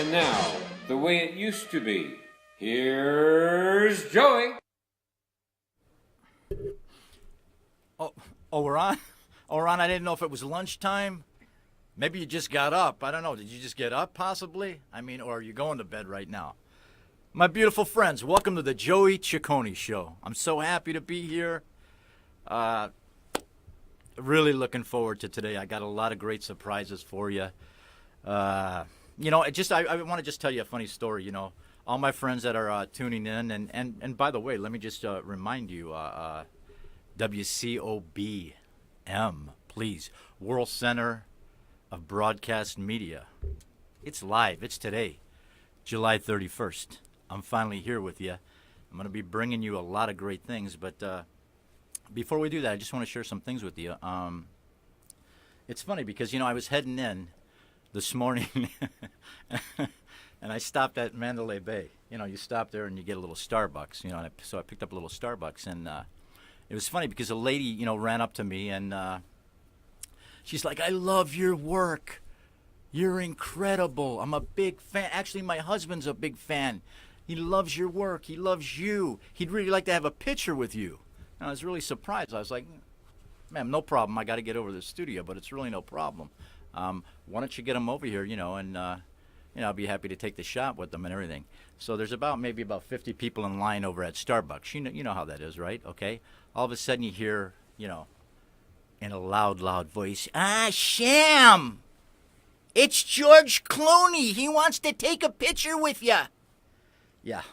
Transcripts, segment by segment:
And now, the way it used to be. Here's Joey. Oh, we're on? Oh, we're on. I didn't know if it was lunchtime. Maybe you just got up. I don't know. Did you just get up, possibly? I mean, or are you going to bed right now? My beautiful friends, welcome to the Joey Ciccone Show. I'm so happy to be here. Really looking forward to today. I got a lot of great surprises for you. I want to just tell you a funny story. All my friends that are tuning in, and by the way, let me just remind you, WCOBM, please, World Center of Broadcast Media. It's live. It's today, July 31st. I'm finally here with you. I'm going to be bringing you a lot of great things, but before we do that, I just want to share some things with you. It's funny because, I was heading in this morning, and I stopped at Mandalay Bay. You stop there and you get a little Starbucks, so I picked up a little Starbucks, and it was funny because a lady, ran up to me, and she's like, "I love your work. You're incredible. I'm a big fan. Actually, my husband's a big fan. He loves your work. He loves you. He'd really like to have a picture with you." And I was really surprised. I was like, "Ma'am, no problem. I got to get over to the studio, but it's really no problem. Why don't you get him over here, and I'll be happy to take the shot with them and everything." So there's maybe about 50 people in line over at Starbucks. You know how that is, right? Okay. All of a sudden you hear, in a loud voice, Sham! It's George Clooney. He wants to take a picture with you. Yeah.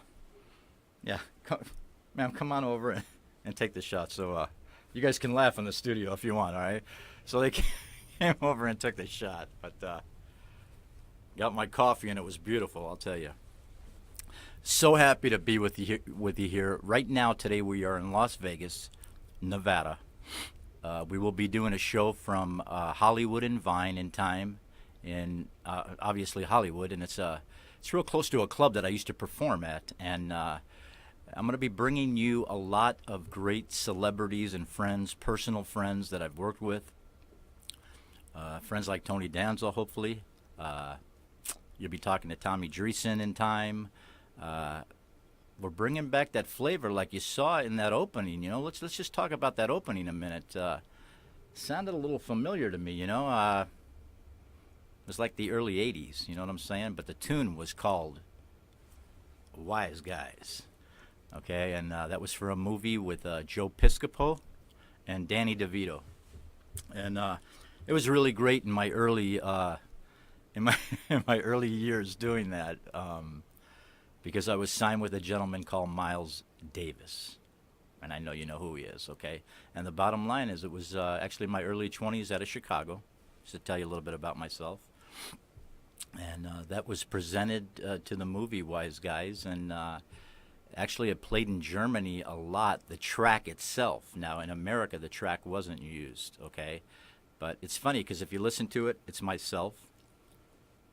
Ma'am, come on over and take the shot. So you guys can laugh in the studio if you want, all right? So they came over and took the shot. But got my coffee, and it was beautiful, I'll tell you. So happy to be with you here. Right now, today, we are in Las Vegas, Nevada. We will be doing a show from Hollywood and Vine in time, in obviously Hollywood, and it's real close to a club that I used to perform at, and I'm going to be bringing you a lot of great celebrities and friends, personal friends that I've worked with, friends like Tony Danza, hopefully. You'll be talking to Tom Dreesen in time. We're bringing back that flavor like you saw in that opening. Let's just talk about that opening a minute. Sounded a little familiar to me. It was like the early '80s. You know what I'm saying? But the tune was called "Wise Guys." Okay, and that was for a movie with Joe Piscopo and Danny DeVito, and it was really great in my early in my early years doing that. Because I was signed with a gentleman called Miles Davis. And I know you know who he is, okay? And the bottom line is it was actually my early 20s out of Chicago, just to tell you a little bit about myself. And that was presented to the movie Wise Guys. And actually it played in Germany a lot, the track itself. Now, in America, the track wasn't used, okay? But it's funny because if you listen to it, it's myself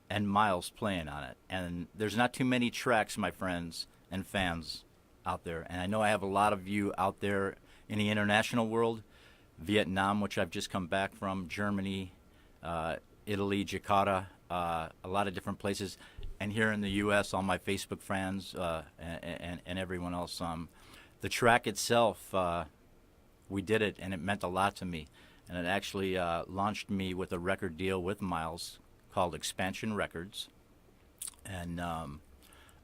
and Miles playing on it. And there's not too many tracks, my friends and fans out there. And I know I have a lot of you out there in the international world, Vietnam, which I've just come back from, Germany, Italy, Jakarta, a lot of different places. And here in the U.S., all my Facebook fans and everyone else. The track itself, we did it, and it meant a lot to me. And it actually launched me with a record deal with Miles called Expansion Records, and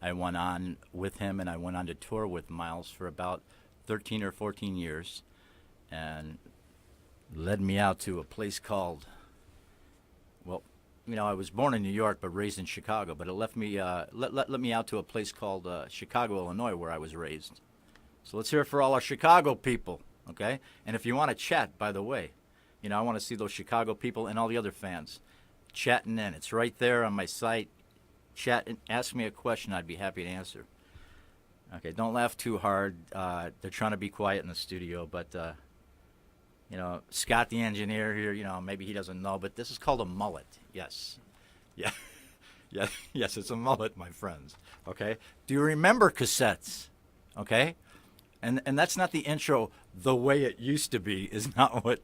I went on with him, and I went on to tour with Miles for about 13 or 14 years, and led me out to a place called, I was born in New York but raised in Chicago, but it left me let me out to a place called Chicago, Illinois, where I was raised. So let's hear it for all our Chicago people, okay? And if you want to chat, by the way, I want to see those Chicago people and all the other fans chatting in. It's right there on my site. Chat and ask me a question. I'd be happy to answer. Okay, don't laugh too hard. They're trying to be quiet in the studio, but Scott the engineer here, maybe he doesn't know, but this is called a mullet. Yes. Yeah. Yes, it's a mullet, my friends. Okay? Do you remember cassettes? Okay? And that's not the intro. The way it used to be is not what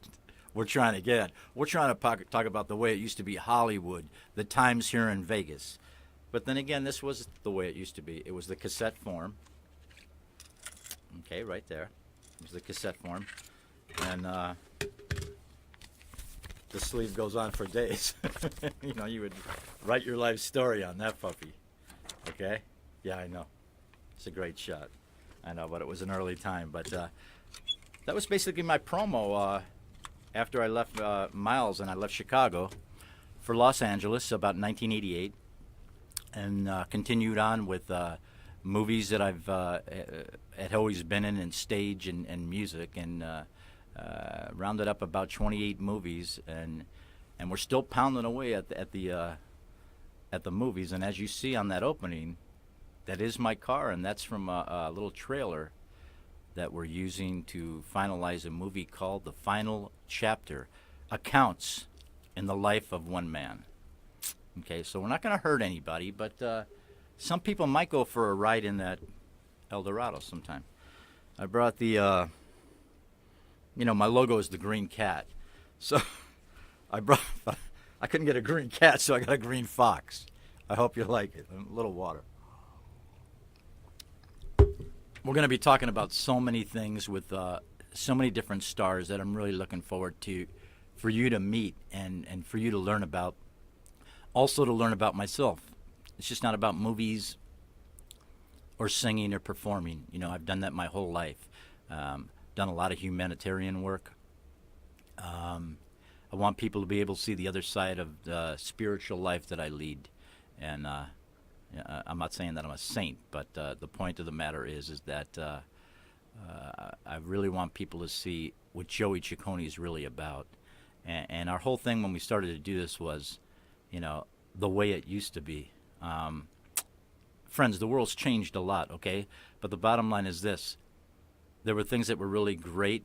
we're trying to get. We're trying to talk about the way it used to be Hollywood, the times here in Vegas. But then again, this was the way it used to be. It was the cassette form. Okay, right there. It was the cassette form. And the sleeve goes on for days. You know, you would write your life story on that puppy. Okay? Yeah, I know. It's a great shot. I know, but it was an early time. But that was basically my promo after I left Miles and I left Chicago for Los Angeles about 1988, and continued on with movies that I've had always been in, and stage and music, and rounded up about 28 movies, and we're still pounding away at the movies. And as you see on that opening, that is my car, and that's from a little trailer that we're using to finalize a movie called The Final Chapter, Accounts in the Life of One Man. Okay, so we're not going to hurt anybody, but some people might go for a ride in that Eldorado sometime. I brought the, my logo is the green cat. So I couldn't get a green cat, so I got a green fox. I hope you like it. A little water. We're going to be talking about so many things with so many different stars that I'm really looking forward to for you to meet and for you to learn about. Also to learn about myself. It's just not about movies or singing or performing. You know, I've done that my whole life. Done a lot of humanitarian work. I want people to be able to see the other side of the spiritual life that I lead. And I'm not saying that I'm a saint, but the point of the matter is that I really want people to see what Joey Ciccone is really about. And our whole thing when we started to do this was, the way it used to be. Friends, the world's changed a lot, okay? But the bottom line is this. There were things that were really great.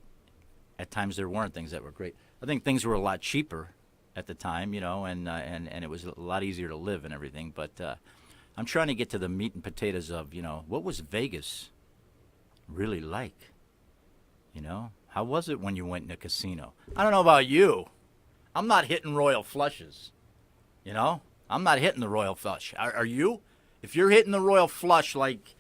At times there weren't things that were great. I think things were a lot cheaper at the time, and it was a lot easier to live and everything. But I'm trying to get to the meat and potatoes of, what was Vegas really like? How was it when you went in a casino? I don't know about you. I'm not hitting royal flushes. I'm not hitting the royal flush. Are you? If you're hitting the royal flush like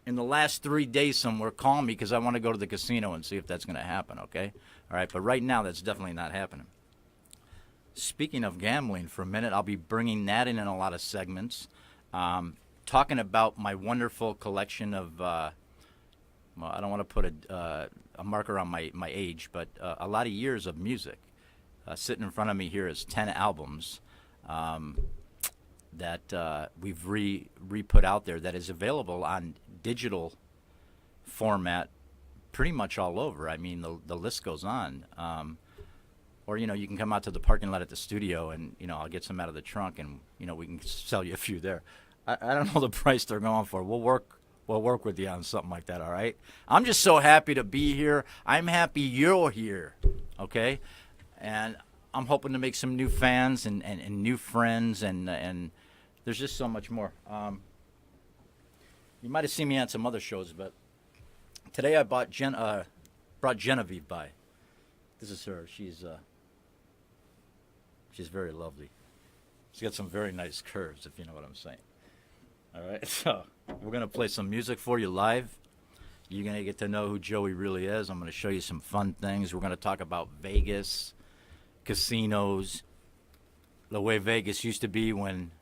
in the last 3 days somewhere, call me because I want to go to the casino and see if that's going to happen, okay? All right, but right now that's definitely not happening. Speaking of gambling for a minute, I'll be bringing that in a lot of segments, talking about my wonderful collection of, I don't want to put a marker on my age, but a lot of years of music. Sitting in front of me here is 10 albums. That we've re-put out there that is available on digital format pretty much all over. I mean, the list goes on. Or, you can come out to the parking lot at the studio and, I'll get some out of the trunk and, we can sell you a few there. I don't know the price they're going for. We'll work with you on something like that, all right? I'm just so happy to be here. I'm happy you're here, okay? And I'm hoping to make some new fans and new friends, and there's just so much more. You might have seen me on some other shows, but today I brought Genevieve by. This is her. She's very lovely. She's got some very nice curves, if you know what I'm saying. All right, so we're going to play some music for you live. You're going to get to know who Joey really is. I'm going to show you some fun things. We're going to talk about Vegas, casinos, the way Vegas used to be when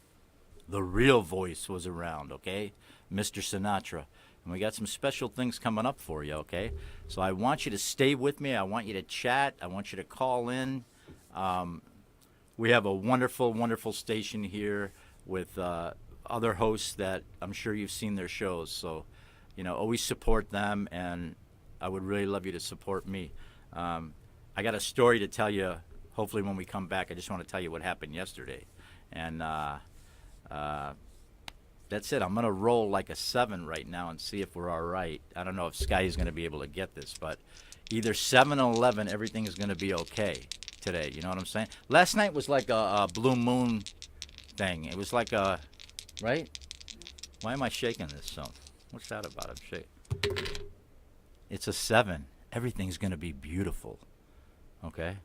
the real voice was around, okay? Mr. Sinatra. And we got some special things coming up for you, okay? So I want you to stay with me. I want you to chat. I want you to call in. We have a wonderful, wonderful station here with other hosts that I'm sure you've seen their shows. So, always support them, and I would really love you to support me. I got a story to tell you. Hopefully when we come back, I just want to tell you what happened yesterday. And that's it. I'm going to roll like a 7 right now and see if we're all right. I don't know if Sky is going to be able to get this, but either 7 or 11, everything is going to be okay today. You know what I'm saying? Last night was like a blue moon thing. It was like a, right? Why am I shaking this so? What's that about? I'm shaking. It's a 7. Everything's going to be beautiful. Okay?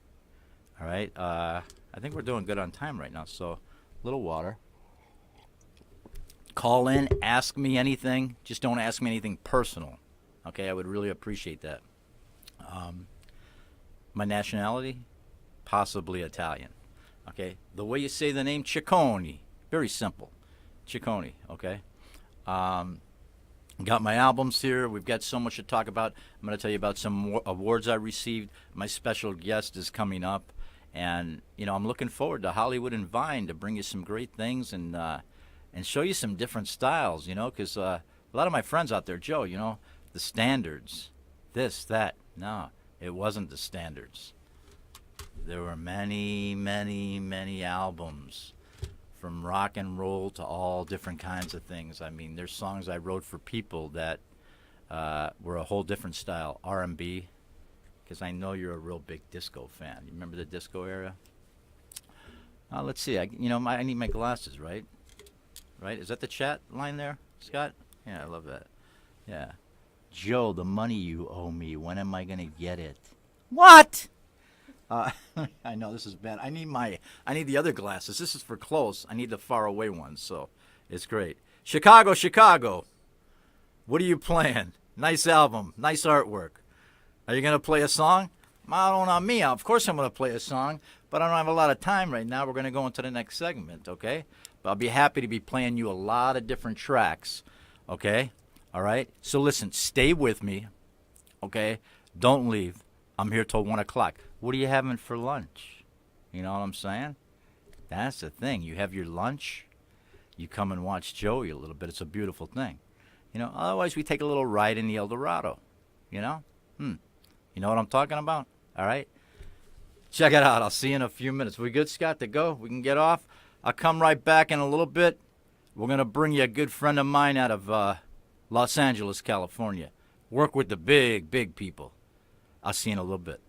All right, I think we're doing good on time right now, so a little water. Call in, ask me anything. Just don't ask me anything personal. Okay, I would really appreciate that. My nationality, possibly Italian. Okay, the way you say the name Ciccone, very simple. Ciccone, okay? Got my albums here. We've got so much to talk about. I'm going to tell you about some awards I received. My special guest is coming up. And, I'm looking forward to Hollywood and Vine to bring you some great things and show you some different styles, because a lot of my friends out there, Joe, the standards, this, that. No, it wasn't the standards. There were many, many, many albums, from rock and roll to all different kinds of things. I mean, there's songs I wrote for people that were a whole different style, R&B, because I know you're a real big disco fan. You remember the disco era? Let's see. I need my glasses, right? Right? Is that the chat line there, Scott? Yeah, I love that. Yeah. Joe, the money you owe me, when am I going to get it? What? I know this is bad. I need the other glasses. This is for close. I need the far away ones, so it's great. Chicago, Chicago. What are you playing? Nice album, nice artwork. Are you going to play a song? Well, on me. Of course I'm going to play a song, but I don't have a lot of time right now. We're going to go into the next segment, okay? But I'll be happy to be playing you a lot of different tracks, okay? All right? So listen, stay with me, okay? Don't leave. I'm here till 1 o'clock. What are you having for lunch? You know what I'm saying? That's the thing. You have your lunch. You come and watch Joey a little bit. It's a beautiful thing. Otherwise we take a little ride in the El Dorado. You know what I'm talking about? All right? Check it out. I'll see you in a few minutes. We good, Scott, to go? We can get off? I'll come right back in a little bit. We're going to bring you a good friend of mine out of Los Angeles, California. Work with the big, big people. I'll see you in a little bit.